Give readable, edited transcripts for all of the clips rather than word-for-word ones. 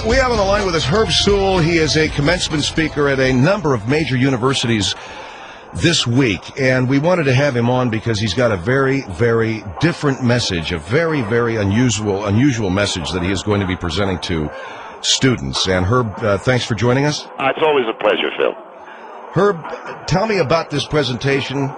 We have on the line with us Herb Sewell. He is a commencement speaker at a number of major universities this week, and we wanted to have him on because he's got a very, very different message, a very, very unusual message that he is going to be presenting to students. And Herb, thanks for joining us. It's always a pleasure, Phil. Herb, tell me about this presentation.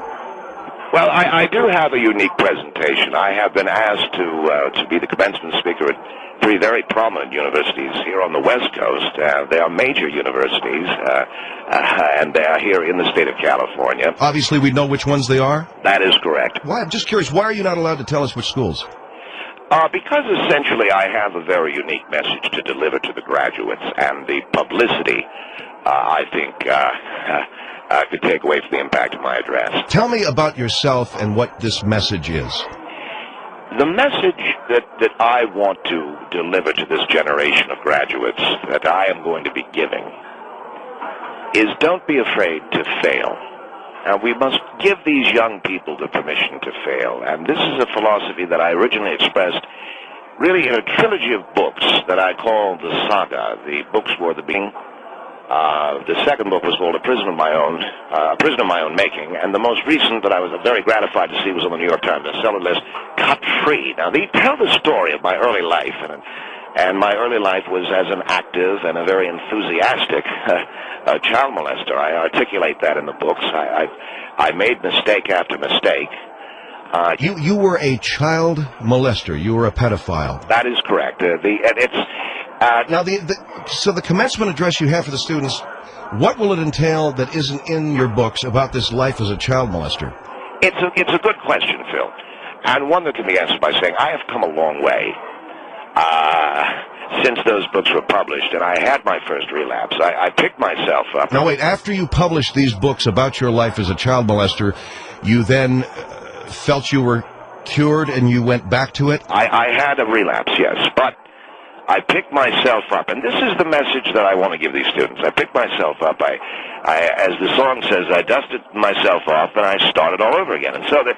Well, I do have a unique presentation. I have been asked to be the commencement speaker at three very prominent universities here on the West Coast. They are major universities, and they are here in the state of California. Obviously, we know which ones they are? That is correct. Why? I'm just curious, why are you not allowed to tell us which schools? Because essentially I have a very unique message to deliver to the graduates, and the publicity, I think, could take away from the impact of my address. Tell me about yourself and what this message is. The message that I want to deliver to this generation of graduates that I am going to be giving is don't be afraid to fail. And we must give these young people the permission to fail. And this is a philosophy that I originally expressed really in a trilogy of books that I call the saga. The books were the beginning. The second book was called A Prison of My Own Making, and the most recent that I was very gratified to see was on the New York Times bestseller list, Cut Free. Now, they tell the story of my early life, and my early life was as an active and a very enthusiastic child molester. I articulate that in the books. I made mistake after mistake. You were a child molester. You were a pedophile. That is correct. So the commencement address you have for the students, what will it entail that isn't in your books about this life as a child molester? It's a good question, Phil, and one that can be answered by saying I have come a long way since those books were published, and I had my first relapse. I picked myself up. Now wait, after you published these books about your life as a child molester, you then felt you were cured and you went back to it? I had a relapse, yes, but I picked myself up, and this is the message that I want to give these students. I picked myself up. I as the song says, I dusted myself off, and I started all over again. And so there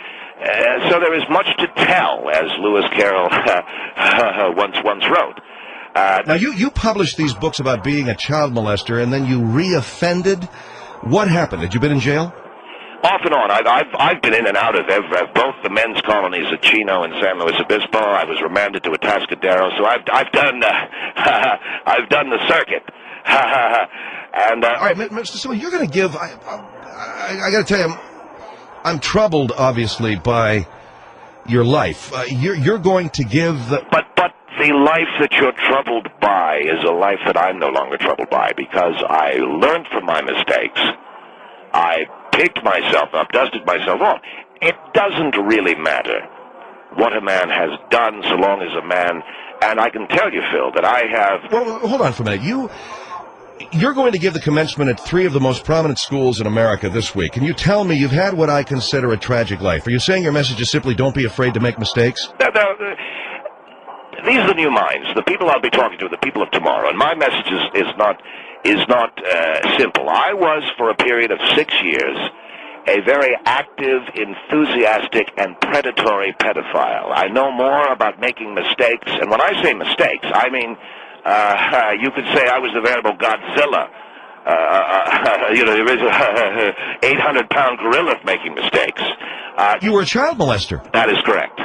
is much to tell, as Lewis Carroll once wrote. Now, you published these books about being a child molester, and then you reoffended. What happened? Had you been in jail? Off and on. I've been in and out of both the men's colonies at Chino and San Luis Obispo. I was remanded to Atascadero, so I've done I've done the circuit. And all right, Mr. Sewell, you're going to give. I got to tell you, I'm troubled, obviously, by your life. You're going to give the. But the life that you're troubled by is a life that I'm no longer troubled by, because I learned from my mistakes. I picked myself up, dusted myself off. It doesn't really matter what a man has done so long as a man, and I can tell you, Phil, that I have... Well, hold on for a minute. You're going to give the commencement at three of the most prominent schools in America this week. Can you tell me you've had what I consider a tragic life? Are you saying your message is simply don't be afraid to make mistakes? These are the new minds, the people I'll be talking to, the people of tomorrow, and my message is not simple. I was, for a period of 6 years, a very active, enthusiastic, and predatory pedophile. I know more about making mistakes, and when I say mistakes, I mean, you could say I was the veritable Godzilla. There is a 800-pound gorilla making mistakes. You were a child molester. That is correct.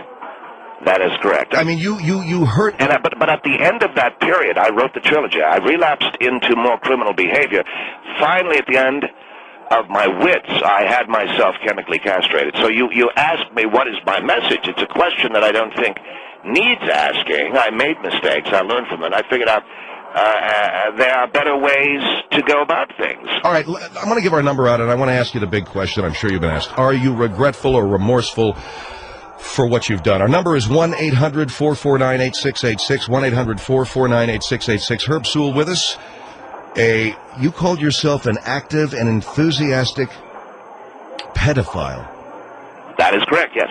That is correct. I mean, you hurt... But at the end of that period, I wrote the trilogy. I relapsed into more criminal behavior. Finally, at the end of my wits, I had myself chemically castrated. So you asked me, what is my message? It's a question that I don't think needs asking. I made mistakes. I learned from them. I figured out there are better ways to go about things. All right, I'm going to give our number out, and I want to ask you the big question I'm sure you've been asked. Are you regretful or remorseful for what you've done? Our number is 1-800-449-8686, 1-800-449-8686. Herb Sewell with us. You called yourself an active and enthusiastic pedophile. That is correct, yes.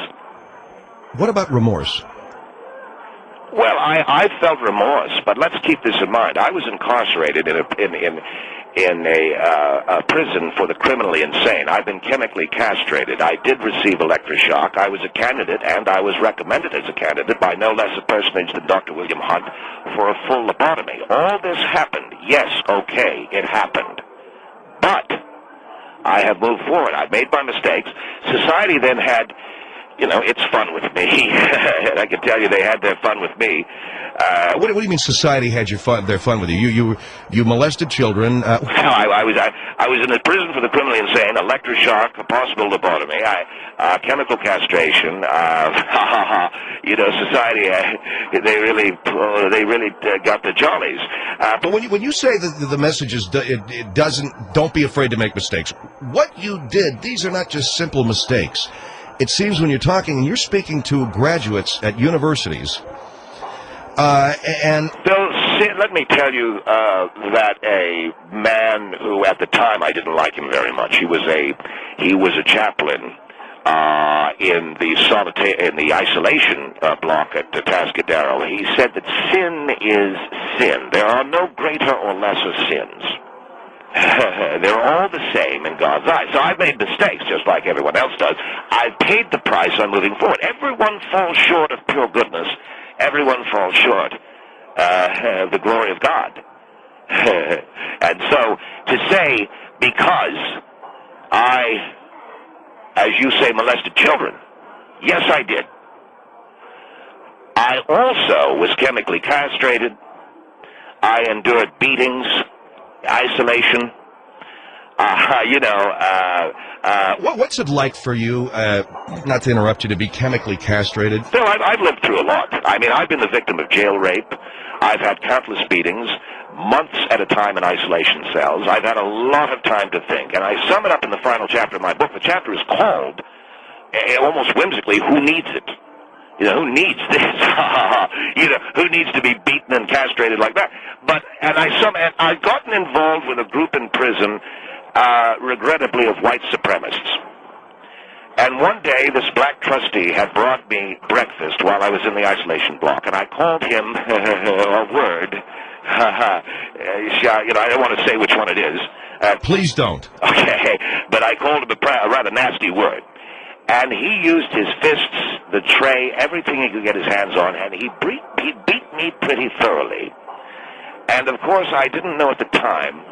What about remorse? Well, I felt remorse, but let's keep this in mind. I was incarcerated in a prison for the criminally insane. I've been chemically castrated. I did receive electroshock. I was a candidate, and I was recommended as a candidate by no less a personage than Dr. William Hunt for a full lobotomy. All this happened. Yes, okay, it happened. But I have moved forward. I've made my mistakes. Society then had, it's fun with me. And I can tell you they had their fun with me. What do you mean society had their fun with you? You molested children. I was in a prison for the criminally insane, electroshock, a possible lobotomy, chemical castration. Society, they really got the jollies. But when you say that the message is don't be afraid to make mistakes. What you did, these are not just simple mistakes. It seems when you're talking and you're speaking to graduates at universities, and Bill, let me tell you that a man who at the time I didn't like him very much. He was a chaplain in the isolation block at the Tascadero. He said that sin is sin. There are no greater or lesser sins. They're all the same in God's eyes. So I've made mistakes, just like everyone else does. I've paid the price on moving forward. Everyone falls short of pure goodness. Everyone falls short of the glory of God. And so to say, because I, as you say, molested children, yes, I did. I also was chemically castrated. I endured beatings, isolation. What's it like for you, not to interrupt you, to be chemically castrated? Phil, I've lived through a lot. I mean, I've been the victim of jail rape. I've had countless beatings, months at a time in isolation cells. I've had a lot of time to think, and I sum it up in the final chapter of my book. The chapter is called, almost whimsically, Who Needs It? Who needs this? Who needs to be beaten and castrated like that? And I've gotten involved with a group in prison, regrettably, of white supremacists. And one day, this black trustee had brought me breakfast while I was in the isolation block, and I called him a word. I don't want to say which one it is. Please don't. Okay, but I called him a rather nasty word. And he used his fists, the tray, everything he could get his hands on, and he beat me pretty thoroughly. And, of course, I didn't know at the time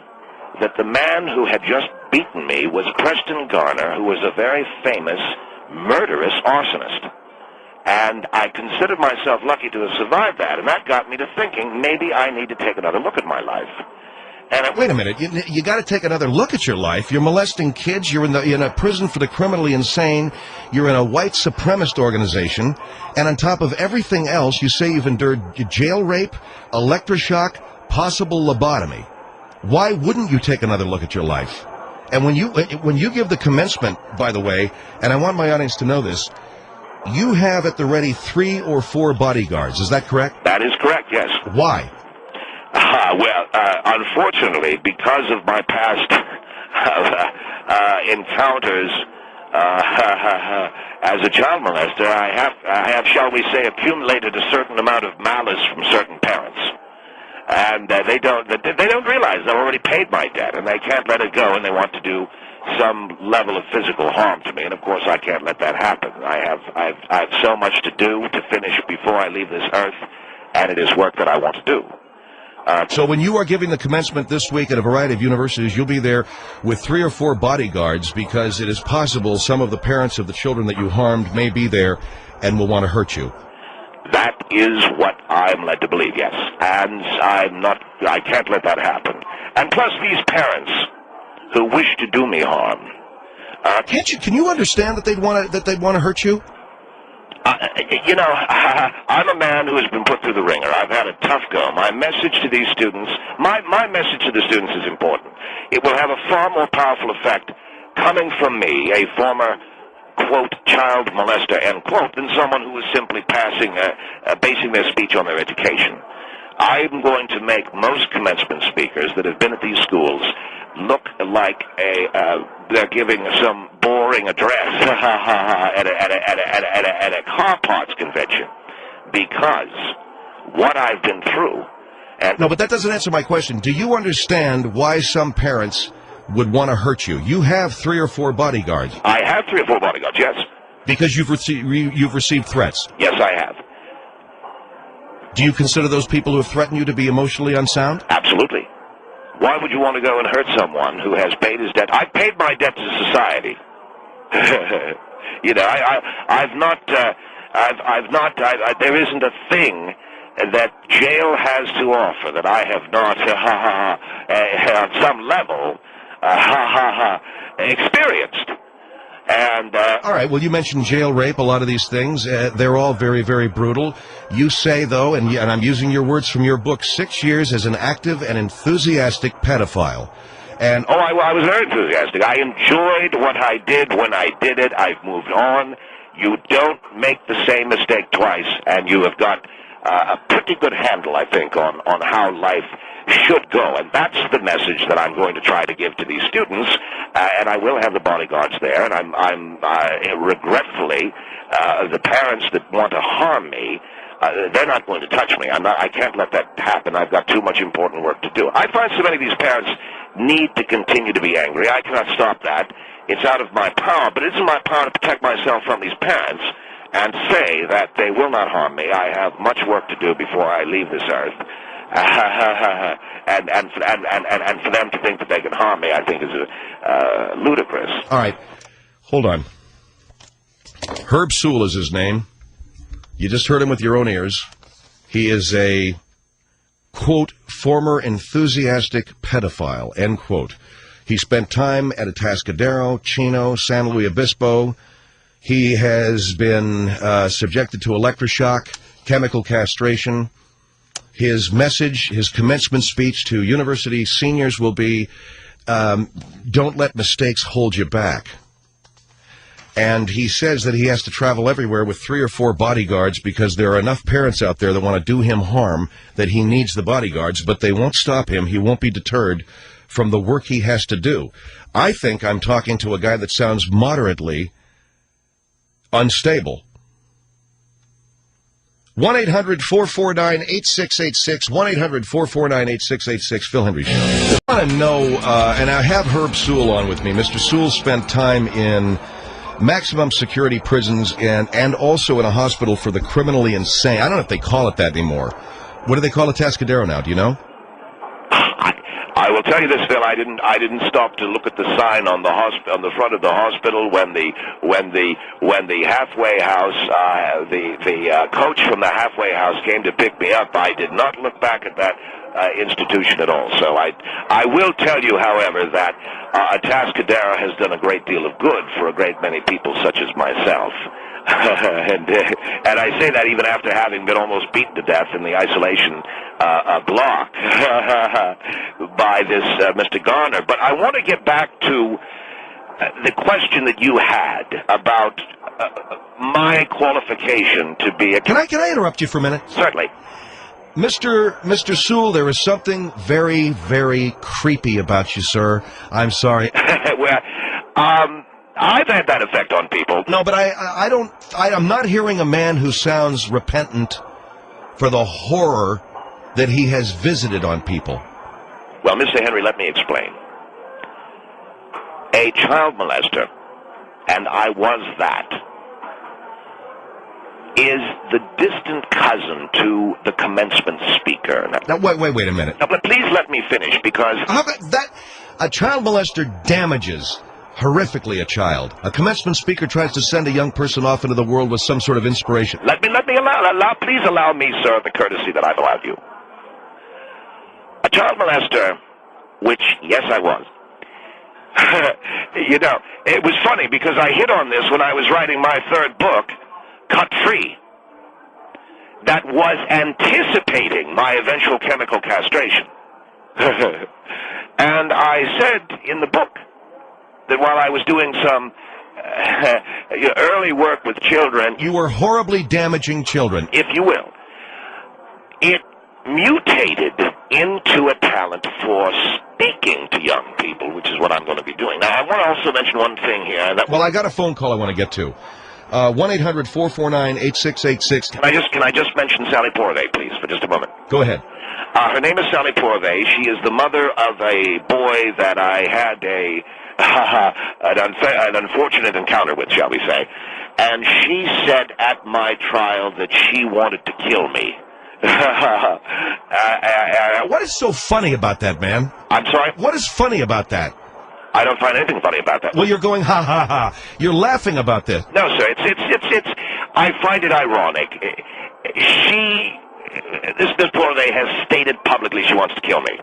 that the man who had just beaten me was Preston Garner, who was a very famous murderous arsonist. And I considered myself lucky to have survived that, and that got me to thinking maybe I need to take another look at my life. And wait a minute, you got to take another look at your life. You're molesting kids, you're in a prison for the criminally insane, you're in a white supremacist organization, and on top of everything else, you say you've endured jail rape, electroshock, possible lobotomy. Why wouldn't you take another look at your life? And when you give the commencement, by the way, and I want my audience to know this, you have at the ready 3 or 4 bodyguards. Is that correct? That is correct, yes. Why? Unfortunately, because of my past encounters as a child molester, I have, shall we say, accumulated a certain amount of malice from certain parents. And they don't realize I've already paid my debt, and they can't let it go, and they want to do some level of physical harm to me. And of course, I can't let that happen. I have so much to do to finish before I leave this earth, and it is work that I want to do. So when you are giving the commencement this week at a variety of universities, you'll be there with 3 or 4 bodyguards, because it is possible some of the parents of the children that you harmed may be there and will want to hurt you. That is what I'm led to believe, yes. And I can't let that happen. And plus these parents who wish to do me harm. Can you understand that they'd want to hurt you? I'm a man who has been put through the ringer. I've had a tough go. My message to these students, my message to the students is important. It will have a far more powerful effect coming from me, a former, quote, child molester, end quote, than someone who is simply basing their speech on their education. I'm going to make most commencement speakers that have been at these schools look like they're giving some boring address at a car parts convention, because what I've been through. And No, but that doesn't answer my question. Do you understand why some parents would want to hurt you? You have 3 or 4 bodyguards. I have 3 or 4 bodyguards, yes. Because you've received threats. Yes, I have. Do you consider those people who have threatened you to be emotionally unsound? Absolutely. Why would you want to go and hurt someone who has paid his debt? I've paid my debt to society. You know, there isn't a thing that jail has to offer that I have not, on some level, experienced. And all right, well, you mentioned jail rape, a lot of these things. They're all very, very brutal. You say, though, and I'm using your words from your book, 6 years as an active and enthusiastic pedophile. And I was very enthusiastic. I enjoyed what I did when I did it. I've moved on. You don't make the same mistake twice, and you have got a pretty good handle, I think, on how life should go. And that's the message that I'm going to try to give to these students. And I will have the bodyguards there. And I'm regretfully, the parents that want to harm me, they're not going to touch me. I can't let that happen. I've got too much important work to do. I find so many of these parents need to continue to be angry. I cannot stop that. It's out of my power, but it's in my power to protect myself from these parents and say that they will not harm me. I have much work to do before I leave this earth. And for them to think that they can harm me, I think is ludicrous. all right, hold on. Herb Sewell is his name. You just heard him with your own ears. He is a, quote, former enthusiastic pedophile, end quote. He spent time at Atascadero, Chino, San Luis Obispo. He has been subjected to electroshock, chemical castration. His message, his commencement speech to university seniors will be, don't let mistakes hold you back. And he says that he has to travel everywhere with 3 or 4 bodyguards because there are enough parents out there that want to do him harm that he needs the bodyguards, but they won't stop him. He won't be deterred from the work he has to do. I think I'm talking to a guy that sounds moderately unstable. 1-800-449-8686, 1-800-449-8686, Phil Hendry Show. I want to know, and I have Herb Sewell on with me. Mr. Sewell spent time in maximum security prisons and also in a hospital for the criminally insane. I don't know if they call it that anymore. What do they call Atascadero now? Do you know? I will tell you this, Phil. I didn't stop to look at the sign on the front of the hospital when the halfway house, the coach from the halfway house came to pick me up. I did not look back at that institution at all. So I will tell you, however, that Atascadero has done a great deal of good for a great many people such as myself. and I say that even after having been almost beaten to death in the isolation block by this Mr. Garner. But I want to get back to the question that you had about my qualification to be a... Can I interrupt you for a minute? Certainly. Mr. Sewell, there is something very, very creepy about you, sir. I'm sorry. Well, I've had that effect on people. No, but I'm not hearing a man who sounds repentant for the horror that he has visited on people. Well, Mr. Henry, let me explain. A child molester, and I was that, is the distant cousin to the commencement speaker. Now, wait a minute. Now, but please let me finish, because... How about that? A child molester damages horrifically a child. A commencement speaker tries to send a young person off into the world with some sort of inspiration. Please allow me, sir, the courtesy that I've allowed you. A child molester, which, yes, I was. You know, it was funny because I hit on this when I was writing my 3rd book, Cut Free, that was anticipating my eventual chemical castration. And I said in the book that while I was doing some early work with children... You were horribly damaging children. If you will. It mutated into a talent for speaking to young people, which is what I'm going to be doing. Now, I want to also mention one thing here. Well, I got a phone call I want to get to. 1-800-449-8686. Can I just mention Sally Porvey, please, for just a moment? Go ahead. Her name is Sally Porvey. She is the mother of a boy that I had an unfortunate encounter with, shall we say. And she said at my trial that she wanted to kill me. What is so funny about that, man? I'm sorry? What is funny about that? I don't find anything funny about that. Well, you're going, ha, ha, ha. You're laughing about this. No, sir. It's. I find it ironic. This Porvey has stated publicly she wants to kill me.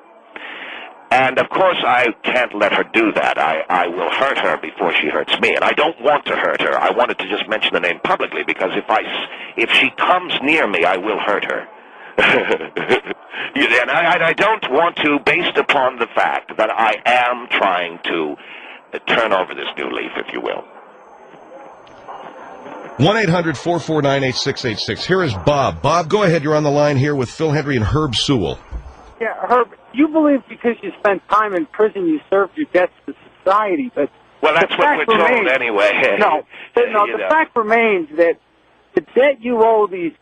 And, of course, I can't let her do that. I will hurt her before she hurts me. And I don't want to hurt her. I wanted to just mention the name publicly because if she comes near me, I will hurt her. And I don't want to, based upon the fact that I am trying to turn over this new leaf, if you will. 1-800-449-8686. Here is Bob. Bob, go ahead. You're on the line here with Phil Hendry and Herb Sewell. Yeah, Herb, you believe because you spent time in prison you served your debts to society, but well, that's what we're told anyway. No, the fact remains that the debt you owe the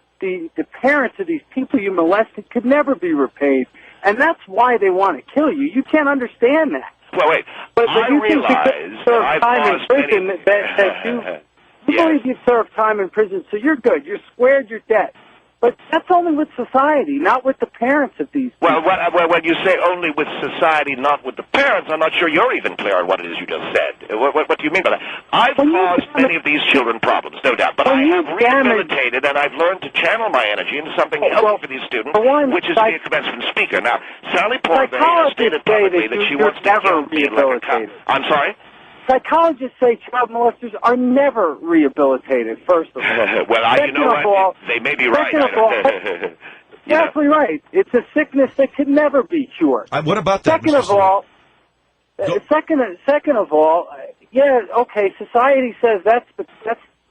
parents of these people you molested could never be repaid, and that's why they want to kill you. You can't understand that. Well, wait. But I you realize serve I've time in lost prison many... that you believe you served time in prison, so you're good. You're squared your debt. But that's only with society, not with the parents of these people. Well, when you say only with society, not with the parents, I'm not sure you're even clear on what it is you just said. What do you mean by that? I've caused many of these children problems, no doubt, but I have rehabilitated and I've learned to channel my energy into something healthy for these students, which is to be a commencement speaker. Now, Sally Porvey has stated publicly that she wants to kill me like a cop. I'm sorry? Psychologists say child molesters are never rehabilitated, first of all. Well, you know what? They may be right. Exactly right. It's a sickness that can never be cured. What about that? Second of all, yeah, okay, society says that's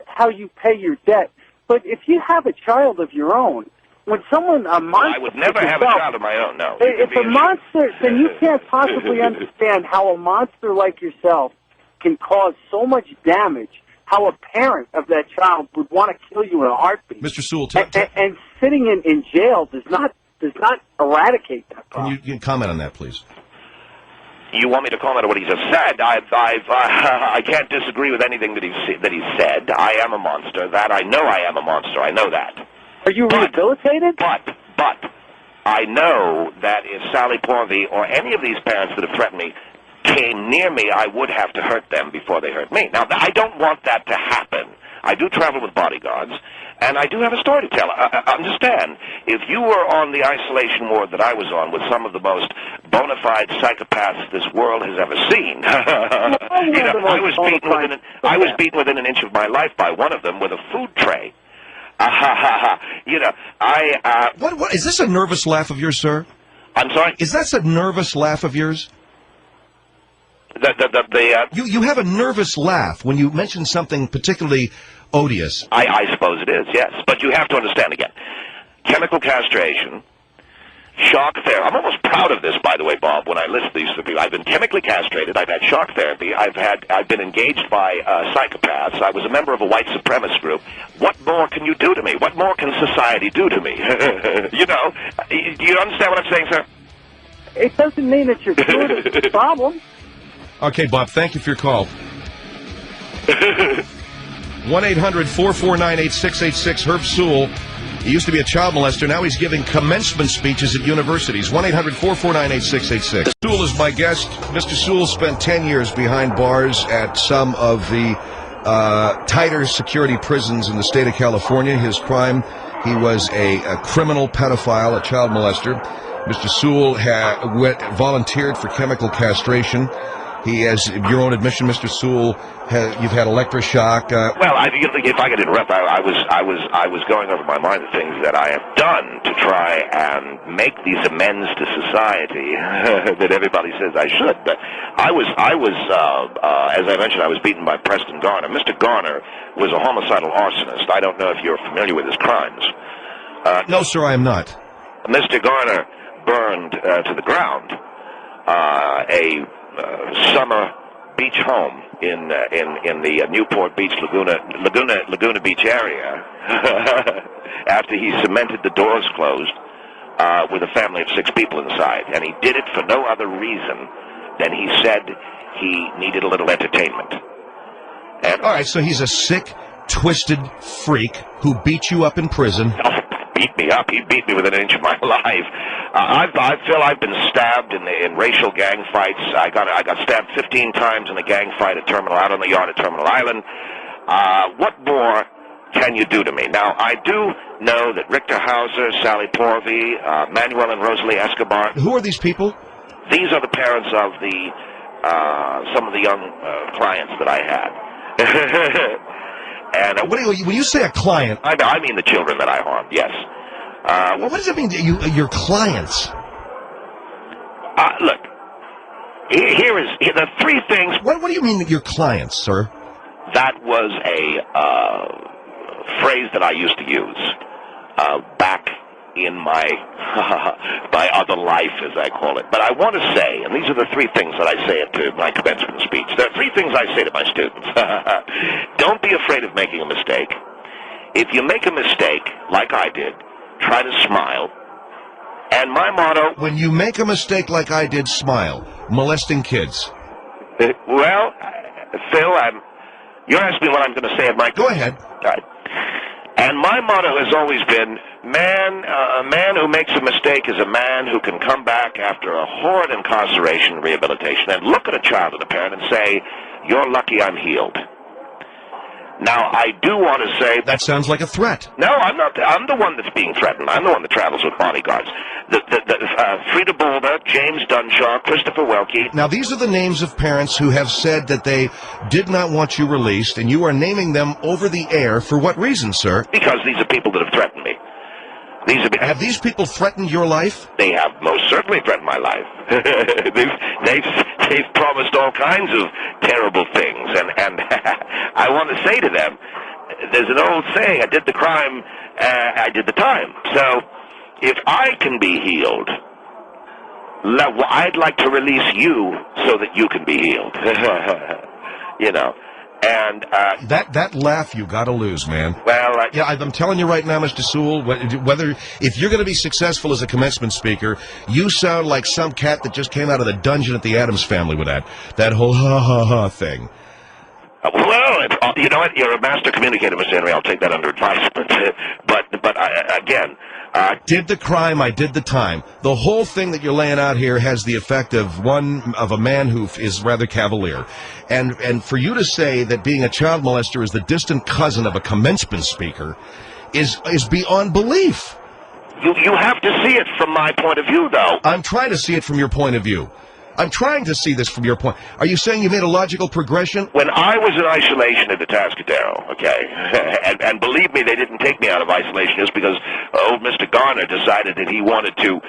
how you pay your debt. But if you have a child of your own, when someone, a monster... I would never have a child of my own, no. If a monster, then you can't possibly understand how a monster like yourself can cause so much damage, how a parent of that child would want to kill you in a heartbeat. Mr. Sewell, and sitting in jail does not eradicate that problem. Can you comment on that, please? You want me to comment on what he just said? I can't disagree with anything that he said. I am a monster. That I know I am a monster. I know that. Are you rehabilitated? But I know that if Sally Porvey or any of these parents that have threatened me came near me, I would have to hurt them before they hurt me. Now, I don't want that to happen. I do travel with bodyguards, and I do have a story to tell. Understand, if you were on the isolation ward that I was on with some of the most bona fide psychopaths this world has ever seen, I was beaten within an inch of my life by one of them with a food tray. What is this a nervous laugh of yours, sir? I'm sorry? Is that a nervous laugh of yours? You have a nervous laugh when you mention something particularly odious. I suppose it is, yes. But you have to understand again. Chemical castration, shock therapy. I'm almost proud of this, by the way, Bob, when I list these to people. I've been chemically castrated. I've had shock therapy. I've been engaged by psychopaths. I was a member of a white supremacist group. What more can you do to me? What more can society do to me? Do you understand what I'm saying, sir? It doesn't mean that you're cured of the problem. Okay, Bob, thank you for your call. 1-800-449-8686. Herb Sewell. He used to be a child molester. Now he's giving commencement speeches at universities. 1-800-449-8686. Sewell is my guest. Mr. Sewell spent 10 years behind bars at some of the tighter security prisons in the state of California. His crime, he was a criminal pedophile, a child molester. Mr. Sewell volunteered for chemical castration. He has, your own admission, Mr. Sewell, you've had electroshock. Well, if I could interrupt, I was going over my mind the things that I have done to try and make these amends to society that everybody says I should. But I was, as I mentioned, I was beaten by Preston Garner. Mr. Garner was a homicidal arsonist. I don't know if you're familiar with his crimes. No, sir, I am not. Mr. Garner burned to the ground a summer beach home in the Newport Beach, Laguna Beach area, after he cemented the doors closed with a family of 6 people inside, and he did it for no other reason than he said he needed a little entertainment. And all right, so he's a sick, twisted freak who beat you up in prison. Beat me up. He beat me within an inch of my life. I feel I've been stabbed in racial gang fights. I got stabbed 15 times in a gang fight out on the yard at Terminal Island. What more can you do to me? Now, I do know that Richter Hauser, Sally Porvy, Manuel and Rosalie Escobar. Who are these people? These are the parents of some of the young clients that I had. And when you say a client, I mean the children that I harmed. Yes. What does it mean? Your clients? Look, here is the 3 things. What do you mean your clients, sir? That was a phrase that I used to use back in my my other life, as I call it. But I want to say, and these are the 3 things that I say at my commencement speech. There are 3 things I say to my students. Don't be afraid of making a mistake. If you make a mistake, like I did, try to smile. And my motto... When you make a mistake like I did, smile. Molesting kids. Well, Phil, you're asking me what I'm going to say at my... Go ahead. All right. And my motto has always been, a man who makes a mistake is a man who can come back after a horrid incarceration and rehabilitation and look at a child and a parent and say, you're lucky I'm healed. Now, I do want to say... That sounds like a threat. No, I'm not. I'm the one that's being threatened. I'm the one that travels with bodyguards. Frida Boulder, James Dunshaw, Christopher Welke. Now, these are the names of parents who have said that they did not want you released, and you are naming them over the air. For what reason, sir? Because these are people that have threatened me. Have these people threatened your life? They have most certainly threatened my life. they've promised all kinds of terrible things, and I want to say to them, there's an old saying, I did the crime, I did the time. So if I can be healed, I'd like to release you so that you can be healed. You know. And that laugh you got to lose, man. Well, yeah, I'm telling you right now, Mr. Sewell, if you're going to be successful as a commencement speaker, you sound like some cat that just came out of the dungeon at the Addams Family with that whole ha ha ha thing. Well, you know what? You're a master communicator, Mr. Henry. I'll take that under advisement. But again. Did the crime, I did the time. The whole thing that you're laying out here has the effect of a man who is rather cavalier. And for you to say that being a child molester is the distant cousin of a commencement speaker is beyond belief. You have to see it from my point of view, though. I'm trying to see it from your point of view. I'm trying to see this from your point. Are you saying you made a logical progression? When I was in isolation at the Tascadero, okay, and believe me, they didn't take me out of isolation just because old Mr. Garner decided that he wanted to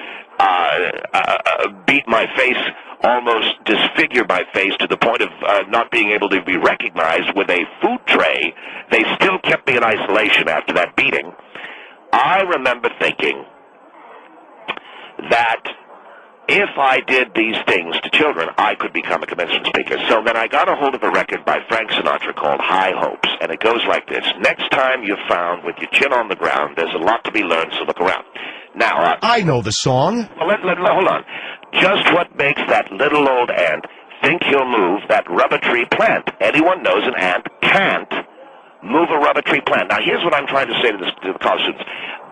beat my face, almost disfigure my face to the point of not being able to be recognized with a food tray. They still kept me in isolation after that beating. I remember thinking that if I did these things to children, I could become a commencement speaker. So then I got a hold of a record by Frank Sinatra called High Hopes, and it goes like this. Next time you're found with your chin on the ground, there's a lot to be learned, so look around. Now, I know the song. Well, hold on. Just what makes that little old ant think he'll move that rubber tree plant? Anyone knows an ant can't move a rubber tree plant. Now, here's what I'm trying to say to the college students.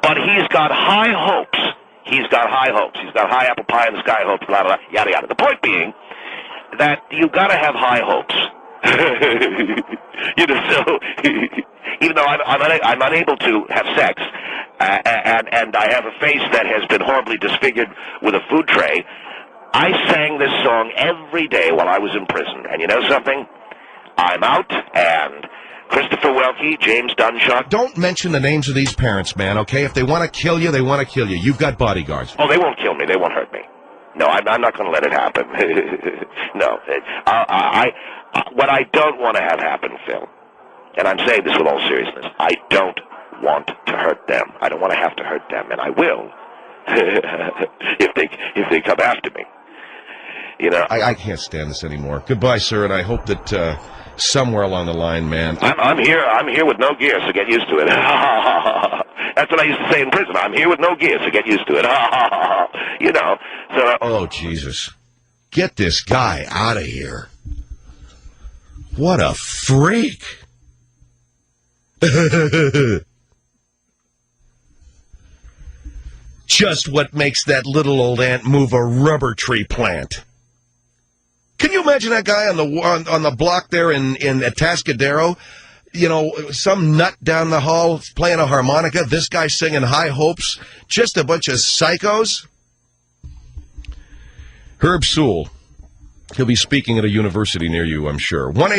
But he's got high hopes. He's got high hopes. He's got high apple pie in the sky hopes, blah, blah, blah, yada, yada. The point being that you've got to have high hopes. You know, so even though I'm unable to have sex, and I have a face that has been horribly disfigured with a food tray, I sang this song every day while I was in prison. And you know something? I'm out, and Christopher Welke, James Dunshaw. Don't mention the names of these parents, man, okay? If they want to kill you, they want to kill you. You've got bodyguards. Oh, they won't kill me. They won't hurt me. No, I'm not going to let it happen. No. What I don't want to have happen, Phil, and I'm saying this with all seriousness, I don't want to hurt them. I don't want to have to hurt them, and I will if they come after me. You know, I can't stand this anymore. Goodbye, sir, and I hope that somewhere along the line, man. I'm here with no gear, so get used to it. That's what I used to say in prison. I'm here with no gear, so get used to it. You know. So. Oh, Jesus. Get this guy out of here. What a freak. Just what makes that little old ant move a rubber tree plant. Can you imagine that guy on the block there in Atascadero? You know, some nut down the hall playing a harmonica, this guy singing High Hopes, just a bunch of psychos. Herb Sewell, he'll be speaking at a university near you, I'm sure.